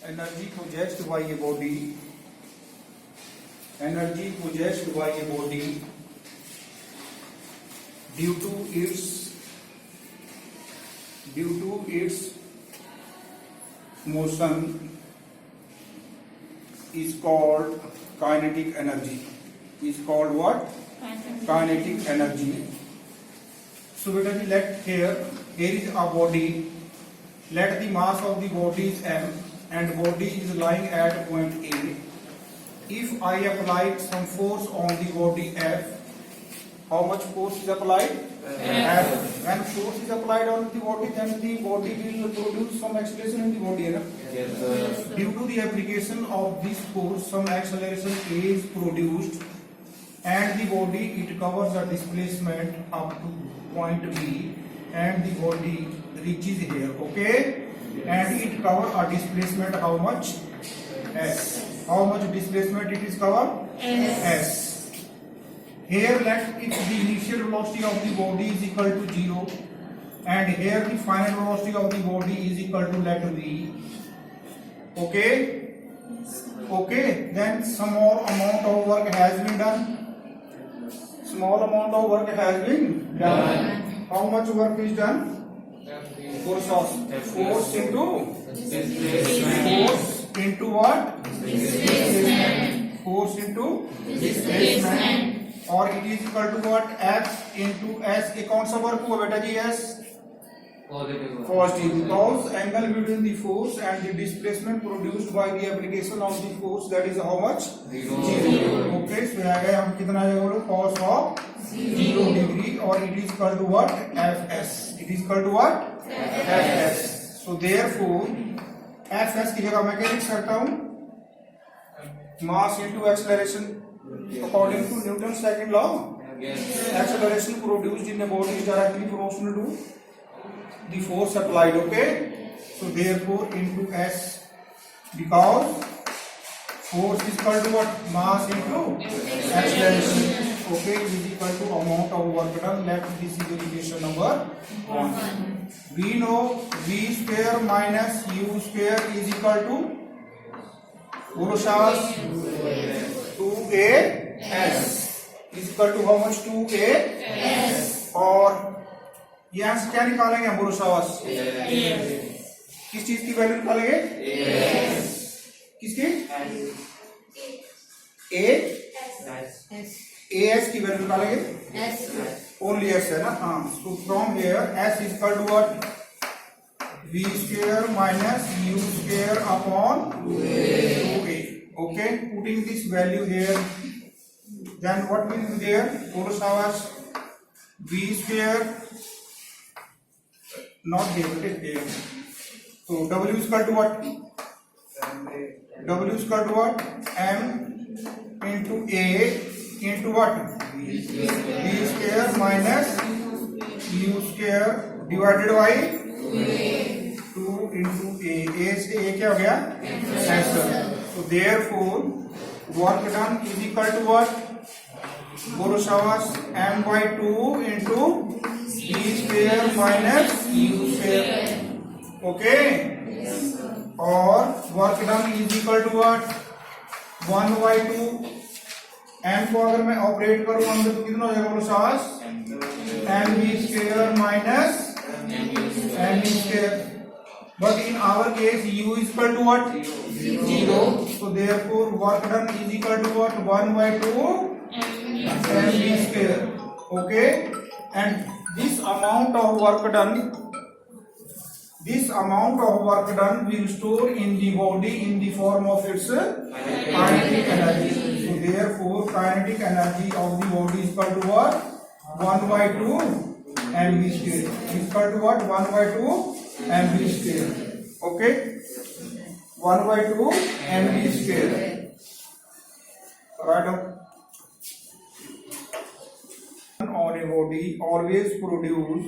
Energy possessed by a body, energy possessed by a body due to its motion is called kinetic energy. Is called what? Kinetic energy. So beta ji, let here is a body. Let the mass of the body is m and body is lying at point A. If I apply some force on the body F, how much force is applied? F. When force is applied on the body, then the body will produce some acceleration in the body. Right? Yes, sir. Due to the application of this force, some acceleration is produced, and the body it covers a displacement up to point B, and the body reaches here. Okay, and it covers a displacement how much? S. How much displacement it is covered? S. Here let if the initial velocity of the body is equal to 0, and here the final velocity of the body is equal to let V. Okay? Okay, then small amount of work has been done. Small amount of work has been done. How much work is done? Force into force into what? Displacement. Force into displacement. और it is equal to what? F into S. ये कौन सा work हुआ बेटा जी? S positive, because angle between the force and the displacement produced by the application of the force, that is how much? 0. Okay, so आ गया हम कितना आ जाएगा? Cos of 0 degree, और it is equal to what? Fs. It is equal to what? Fs. So therefore Fs की जगह मैं क्या लिख सकता हूँ? Mass into acceleration. According to Newton's second law, acceleration produced in a body is directly proportional to the force applied. Okay, so therefore into S, because force is equal to what? Mass into acceleration. Okay, is equal to amount of work done. Let this is the equation number 1. We know V square minus U square is equal to Borosha's 2AS is equal to how much? 2AS. और यहाँ से क्या निकालेंगे हम? बोरोशावास किस चीज की value निकालेंगे? किसकी? AS की वैल्यू निकालेंगे? ओनली S है ना? हाँ. So from here S is equal to what? V square minus U square upon 2A. Okay, putting this value here, then what will be there? Boroshawa's V square, not here, it is there. So W is equal to what? W is equal to what? M into A into what? V square minus U square divided by 2 into A से A क्या हो गया? S. So therefore work done is equal to what? Boroshawa's M by 2 into V square minus U square. Okay? और work done is equal to what? 1 by 2. M को अगर मैं operate करूँ अंदर तो कितना हो जाएगा बोरोशावास? M V square minus M V square. But in our case, U is equal to what? 0. So therefore, work done is equal to what? 1 by 2 mv square. Okay? And this amount of work done will store in the body in the form of its kinetic energy. So therefore, kinetic energy of the body is equal to what? 1 by 2 mv square. Is equal to what? 1 by 2 mv square. Okay, 1 by 2 mv square. Right up. On a body always produce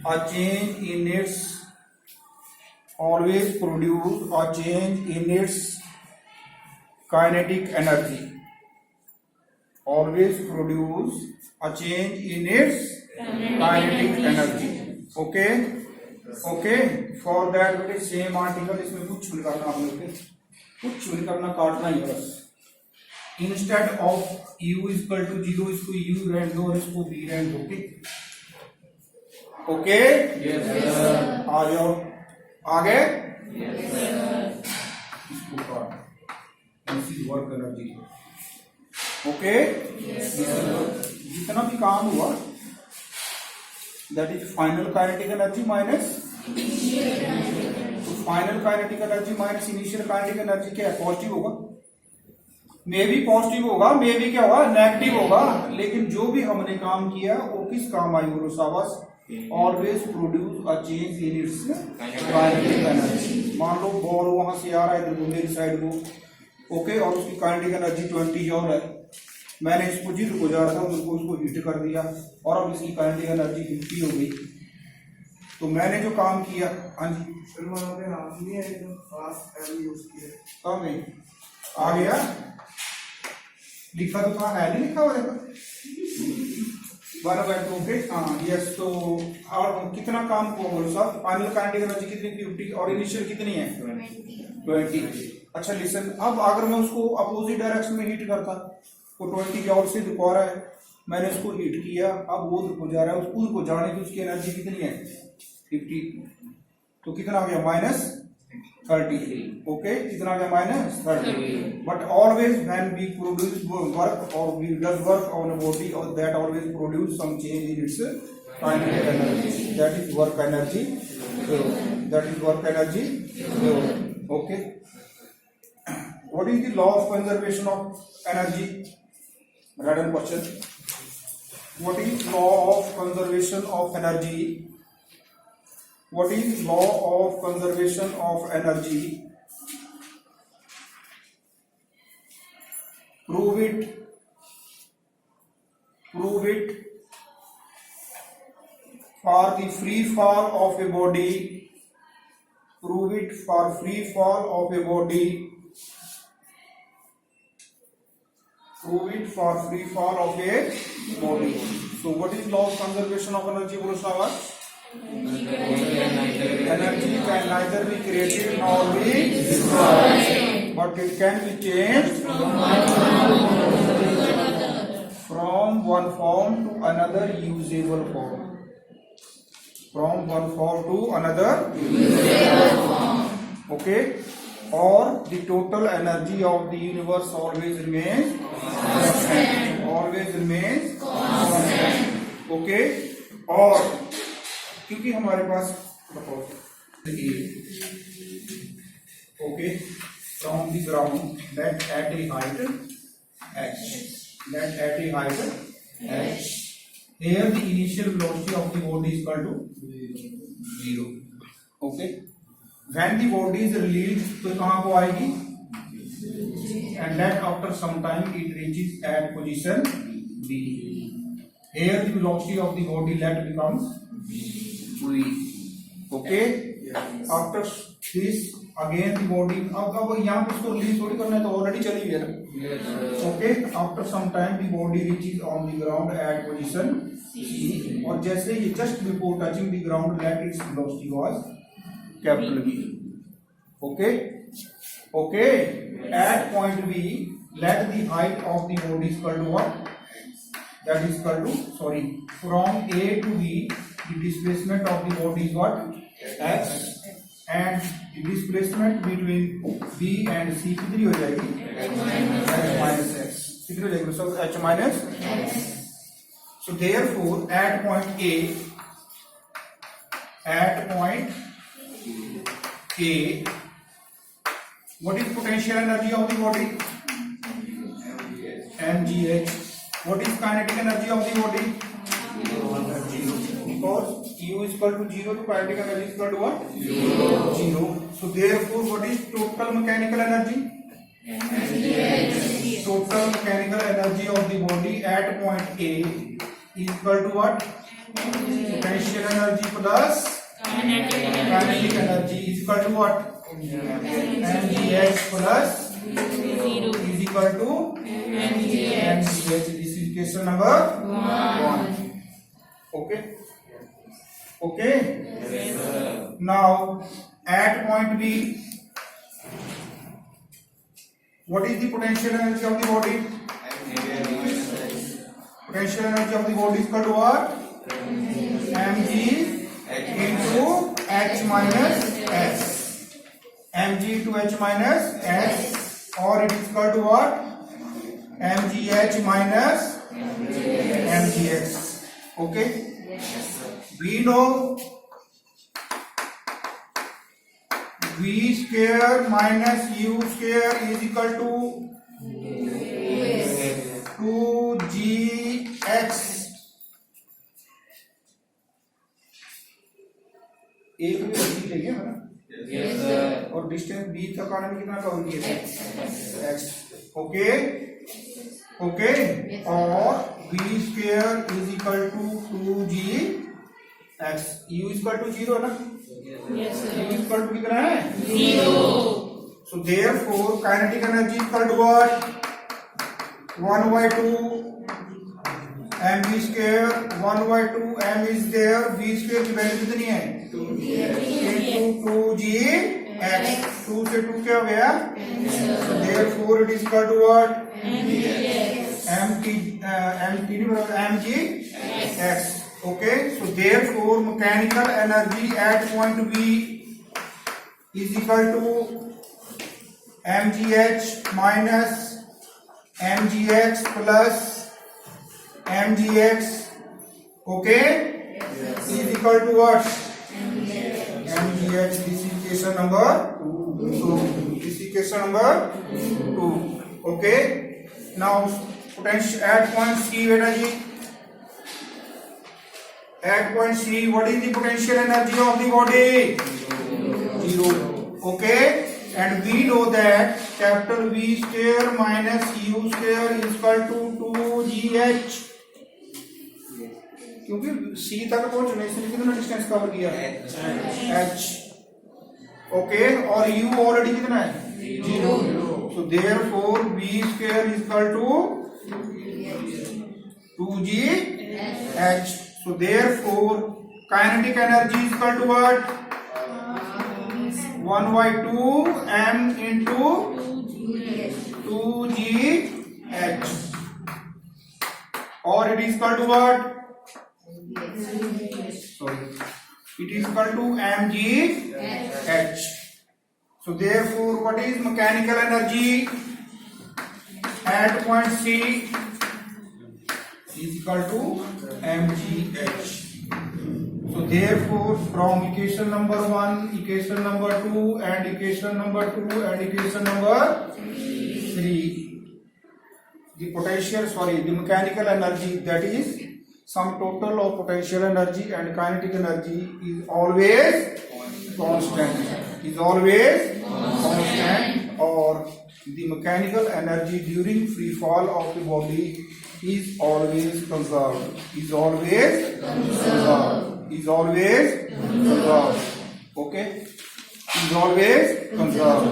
a change in its kinetic energy. Always produce a change in its kinetic energy. Okay. Okay for that बेटे same article इसमें कुछ भी करना आप लोग के कुछ भी करना काटना ही है बस instead of u equal to 0 इसको u रहने दो और इसको v रहने दो ओके आ जाओ आगे इसको काट this is work energy okay जितना भी काम हुआ that is final kinetic energy minus final kinetic energy minus initial kinetic energy क्या है पॉजिटिव होगा मे भी पॉजिटिव होगा मे भी क्या होगा नेगेटिव होगा लेकिन जो भी हमने काम किया वो किस काम आई बोलो शाबाश always produce a change in its kinetic energy मान लो बॉल वहां से आ रहा है इधर मेरी साइड को ओके और उसकी काइनेटिक एनर्जी 20 जॉल है मैंने इसको जिधर को जा रहा था उनको उसको हिट कर दिया और अब इसकी काइनेटिक एनर्जी 50 हो गई तो मैंने जो काम किया हाँ जी कहाँ गई आ गया लिखा तो था है नहीं लिखा हुआ देखो 1/2 ओके हाँ यस तो और कितना काम हुआ बोलो साहब फाइनल काइनेटिक एनर्जी कितनी 50 और इनिशियल कितनी है 20 अच्छा लिसन अब अगर मैं उसको अपोजिट डायरेक्शन में हिट करता तो 20 जॉल से रुका रहा है मैंने उसको हिट किया अब वो रुको जा रहा है उसको को जाने की उसकी एनर्जी कितनी है 50 तो कितना हो गया -33 ओके कितना आ गया -30 but always when we produce work और we does work on a body और that always produce some change in its kinetic energy that is work energy okay what is the law of conservation of energy random question what is law of conservation of energy what is law of conservation of energy prove it for the free fall of a body prove it for free fall of a body prove it for free fall of a body so what is law of conservation of energy bolo shabash energy can neither be created nor be destroyed but it can be changed from one form to another usable form from one form to another usable form okay or the total energy of the universe always remains constant okay और क्योंकि हमारे पास okay from the ground that at a height h here the initial velocity of the body is equal to 0 okay when the body is released तो कहाँ को आएगी and that after some time it reaches at position B here the velocity of the body let becomes v okay after this again the body अब यहाँ पे इसको release थोड़ी करना है तो ऑलरेडी चली गई ना okay after some time the body reaches on the ground at position C और जैसे ये just before touching the ground let its velocity was capital V okay at point B let the height of the body is equal to what that is equal to sorry from A to B the displacement of the body is what x and the displacement between B and C कितनी हो जाएगी h minus x कितनी हो जाएगी so h minus x so therefore at point A what is potential energy of the body mgh what is kinetic energy of the body 0 because u is equal to 0 to kinetic energy is equal to what 0 so therefore what is total mechanical energy total mechanical energy of the body at point A is equal to what potential energy plus kinetic energy is equal to what mgh plus 0 is equal to mgh. This is question number 1. Okay. Okay. Yes, sir. Now at point B, what is the potential energy of the body? Potential energy of the body is equal to what? Mg into H minus S. Mg into H minus S, or it is equal to what? Mgh minus Mgx. Okay. We know V square minus U square is equal to 2gx. एक भी रद्दी लेंगे है ना? Yes, sir. और distance b तक आने में कितना कवर किया x. ओके ओके, और v square is equal to 2gx. u equal to 0 ना? Yes, sir. u equal to कितना है? 0. So therefore kinetic energy is equal to what? 1 by 2 mv square. 1 by 2 m is there. v square की value कितनी है? 2 2gx. 2 से 2 क्या हो गया? So therefore it is equal to what? mgx. Okay, so therefore mechanical energy at point B is equal to mgh minus mgx plus mgx. Okay, is equal to what? mgh. This is equation number 2. This is equation number 2. Okay, now potential at point C, beta ji. At point C, what is the potential energy of the body? 0. Okay, and we know that capital V square minus U square is equal to 2gh. क्योंकि C तक पहुंचने से कितना distance cover किया? h. Okay, और U already कितना है? 0. So therefore V square is equal to 2gh. So therefore kinetic energy is equal to what? 1 by 2 m into 2gh, or it is equal to what? Sorry, it is equal to mgh. So therefore what is mechanical energy at point C is equal to mgh. So therefore from equation number 1, equation number 2, and equation number 2, and equation number 3, the mechanical energy, that is sum total of potential energy and kinetic energy, is always constant. Is always constant, or the mechanical energy during free fall of the body is always conserved. Is always conserved. Is always conserved. Okay, is always conserved.